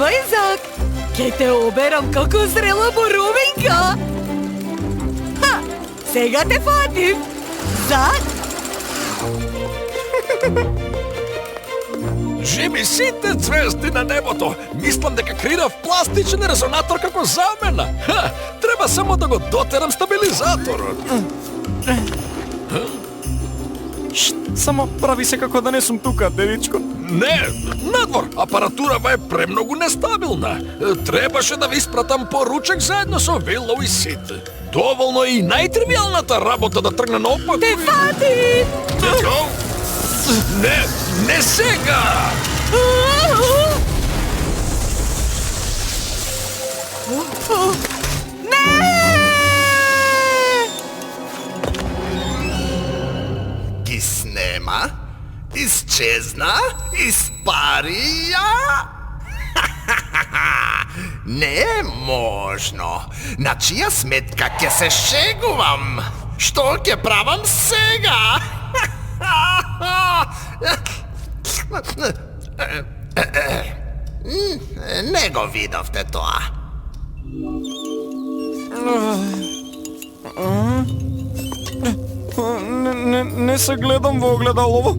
Здравај, Зак! Ке те оберам како зрела боровинка! Ха! Сега те фатив! Зак! Джими, сите звезди на небото! Мислам дека креирав пластичен резонатор како замена! Ха! Треба само да го дотерам стабилизаторот! Само прави се како да не сум тука, дедичко. Не, надвор, апаратурава е премногу нестабилна. Требаше да ви испратам поручек заедно со Вилоу и Сид. Доволно е и најтривијалната работа да тргне наопаку. Те фатив! Не, не сега! Ги снема, исчезна, испарија. Не е можно. На чија сметка ќе се шегувам? Што ќе правам сега? Не го видовте тоа. Не се гледам во огледалово.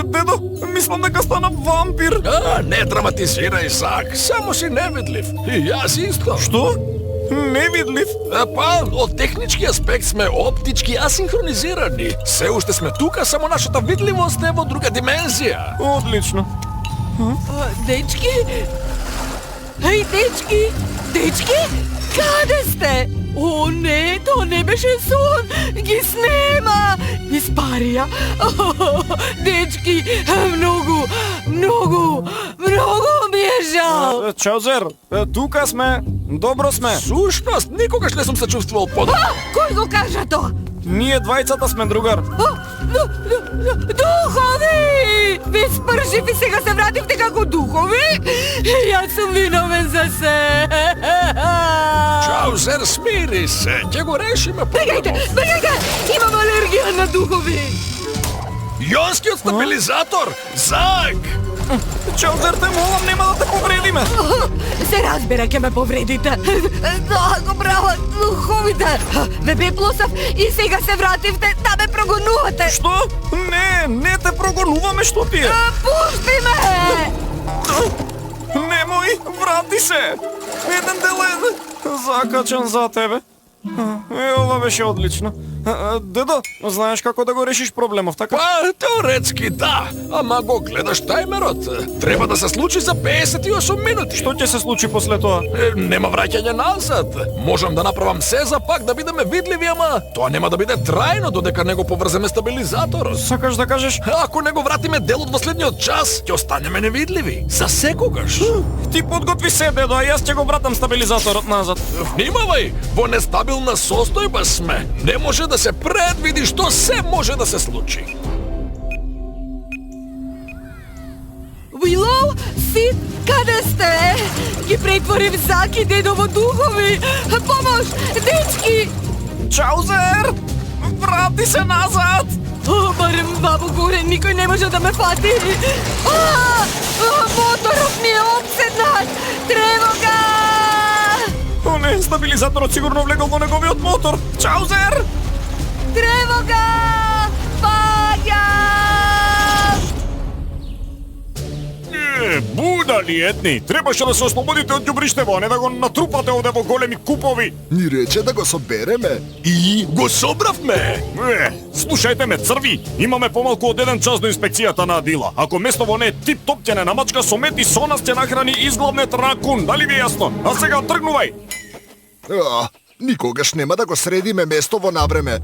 Дедо, мислам дека станам вампир. Не драматизирај, Зак, само си невидлив. И јас исто. Што? Невидлив? Па, од технички аспект сме оптички асинхронизирани. Се уште сме тука, само нашата видливост е во друга димензија. Одлично. Дечки? Еј, дечки! Дечки? Каде сте? О, не, тоа не беше сон! Ги снема! Испарија! Дечки, многу ми е жал! Чаузер, тука сме, добро сме. Сушност, никогаш не сум се чувствувал подобро. Кој го кажа тоа? Ние двајцата сме, другар. Духови! Ви спржив и сега се вративте како духови? Јас сум виновен за се! Чаузер, смири се, ќе го решиме проблемот. Бегајте! Имам алергија на духови! Јонскиот стабилизатор! Зак! Чаузер, те молам, нема да те повредиме. Се разбира, ќе ме повредите. Да, го брава, духовите. Ве беплосав и сега се вративте да ме прогонувате. Што? Не те прогонуваме, што ти е? Пушти ме! Немој, врати се. Еден делен закачан за тебе. Ова беше одлично. Дедо, знаеш како да го решиш проблемов, така? Па, теоретски да, ама го гледаш тајмерот. Треба да се случи за 58 минути. Што ќе се случи после тоа? Нема враќање назад. Можам да направам се за пак да бидеме видливи, ама тоа нема да биде трајно додека не го поврземе стабилизаторот. Сакаш да кажеш? Ако не го вратиме делот во следниот час, ќе останеме невидливи. За секогаш. Ти подготви се, дедо, а јас ќе го вратам стабилизаторот назад. Внимавај, во нестабилна состојба сме. Не може да се предвиди што се може да се случи. Уилоу, Сид, каде сте? Ги претворив Зак и дедо во духови. Помош, дечки! Чаузер! Врати се назад! О, барем бабу горе, никој не може да ме фати. Моторот ми е обседнат. Тревога! О не, стабилизаторот сигурно влегол во неговиот мотор. Чаузер! Тревога! Паѓам! Будали едни! Требаше да се ослободите од ѓубриштево, а не да го натрупате овде во големи купови. Ни рече да го собереме. И го собравме. Слушајте ме, црви! Имаме помалку од 1 час до инспекцијата на Адила. Ако место во не тип-топ ќе не намачка со мет и со нас ќе нахрани изглавнет ракун, дали ви е јасно? А сега тргнувај! Никогаш нема да го средиме место во навреме.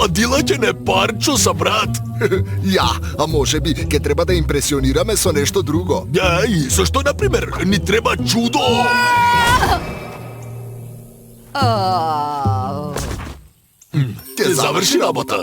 Адила ќе не парчо са брат. Ја, а може би ќе треба да импресионираме со нешто друго. И зашто, например, ни треба чудо? Ќе заврши работа.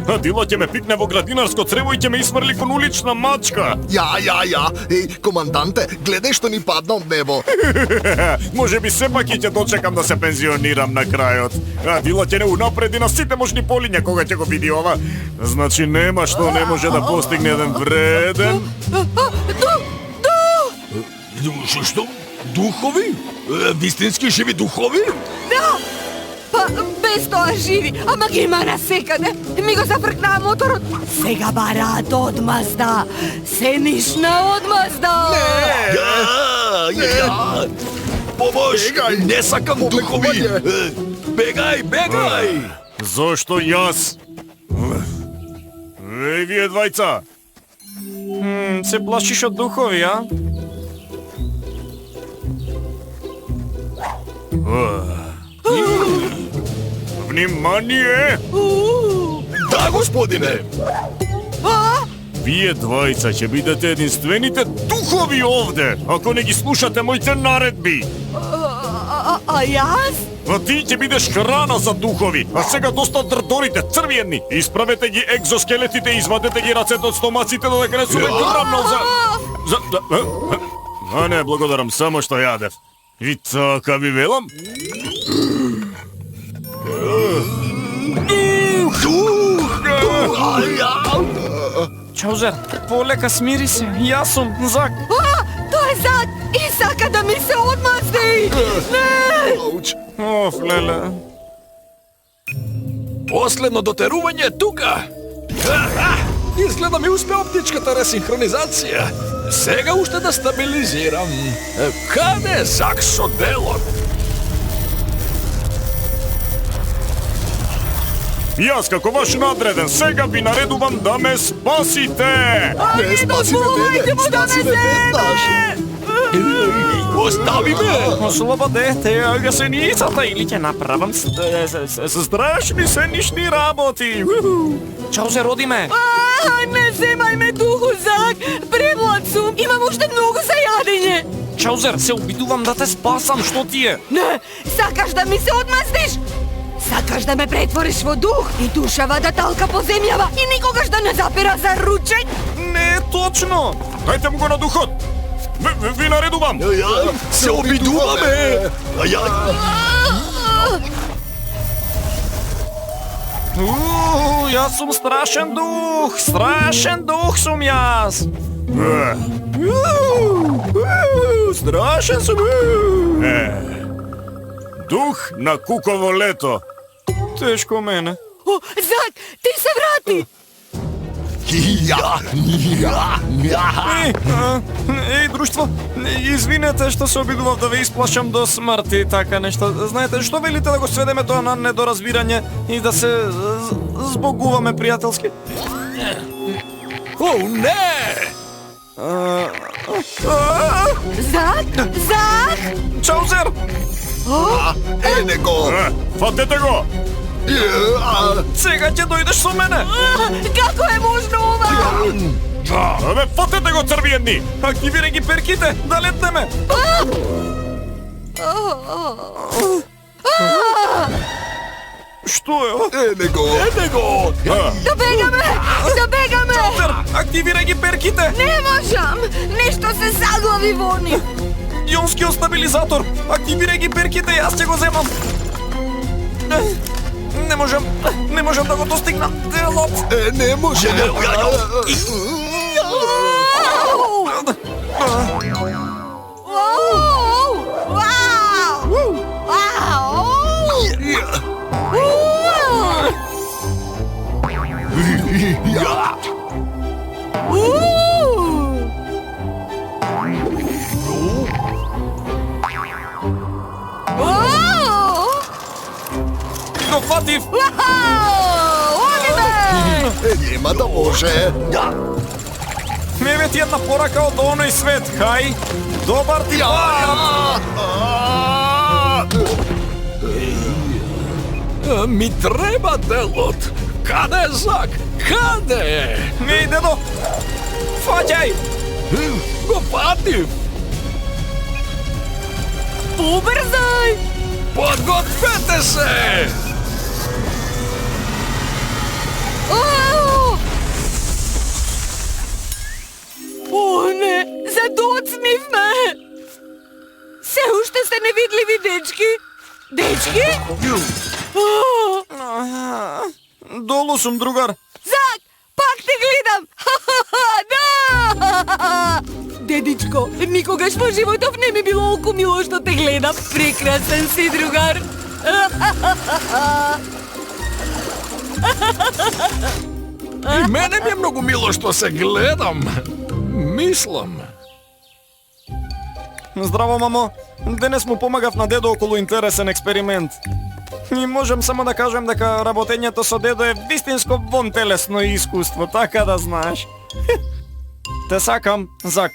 Адила ќе ме пикне во градинарско црево и ќе ме исфрли кон улична мачка. Ја. Еј, команданте, гледај што ни падна од небо. Може би сепак ќе дочекам да се пензионирам на крајот. Адила ќе не унапреди на сите можни полиња кога ќе го види ова. Значи нема што не може да постигне еден вреден. Што? Духови? Вистински живи духови? Да! Па, без тоа живи, ама ги има насекаде. Ми го зафркнаа моторот. Сега бараат одмазда. Се нишна одмазда. Помош! Не сакам духови! Бегај, бегај! Зошто јас? Вие двајца! Се плашиш од духови, а? Внимание! Да, господине! А? Вие двајца ќе бидете единствените духови овде, ако не ги слушате моите наредби. А јас? А ти ќе бидеш храна за духови. А сега доста дрдорите, црвени. Исправете ги екзоскелетите, извадете ги рацете од стомаците додека не сум ве грабнал А не, благодарам, само што јадев. И така ви велам. Чаузер, полека смири се. Јас сум Зак. Тоа е Зак и сака да ми се одмазди. Не! Ауч. Оф, леле. Последно дотерување тука. Изгледа ми успе оптичката ресинхронизација. Сега уште да стабилизирам. Каде е Зак со делот? Јас како ваш надреден сега ви наредувам да ме спасите. Не спаси ме тебе, спаси ме веднаш. Остави ме! Ослободете ја гасеницата или ќе направам страшни сенишни работи. Чаузер, роди ме. Не земај ме духу, Зак! Премлад сум, имам уште многу за јадење. Чаузер, се обидувам да те спасам, што ти е? Не, сакаш да ми се одмаздиш? Сакаш да ме претвориш во дух и душава да талка по земјава и никогаш да не запира за ручек? Не е точно. Дајте му го на духот. Ви наредувам. Се обидуваме! Јас сум страшен дух сум јас. Страшен сум. Дух на куково лето. Тешко мене. О, Зак, ти се врати! Еј, друштво, извинете што се обидував да ве исплашам до смрт и така нешто. Знаете, што велите да го сведеме тоа на недоразбирање и да се збогуваме пријателски? О, не! Зак? Зак? Чаузер! Ене го. Фатете го. Сега ќе дојдеш со мене. Како е можно ова? Абе, фатете го, црвиенни. Активирај ги перките, да летнеме. Што е ова? Ене го. Да бегаме! Да бегаме! Чаузер, активирај ги перките. Не можам! Нешто се заглави во нив! Јонскиот стабилизатор. Активирај ги перките, јас ќе го земам. Не можам да го достигнам делот. Не може. Го фатив. Нема да може. Ме ве ти една порака од оној свет, хај. Добар ти пат. Ми треба делот. Каде е Зак? Каде е? Еј, дедо. Фаќај. Го фатив. Побрзај! Подгответе се! О, не! Задоцнивме! Се уште сте невидливи дечки! Дечки? Долу сум, другар. Зак! Пак те гледам! Да! дедичко. Никогаш во животов не ми било олку мило што те гледам. Прекрасен си, другар. И мене ми е многу мило што се гледам. Мислам. Здраво, мамо. Денес му помагав на дедо околу интересен експеримент. И можам само да кажем дека работењето со дедо е вистинско вонтелесно искуство, така да знаеш. Те сакам, Зак.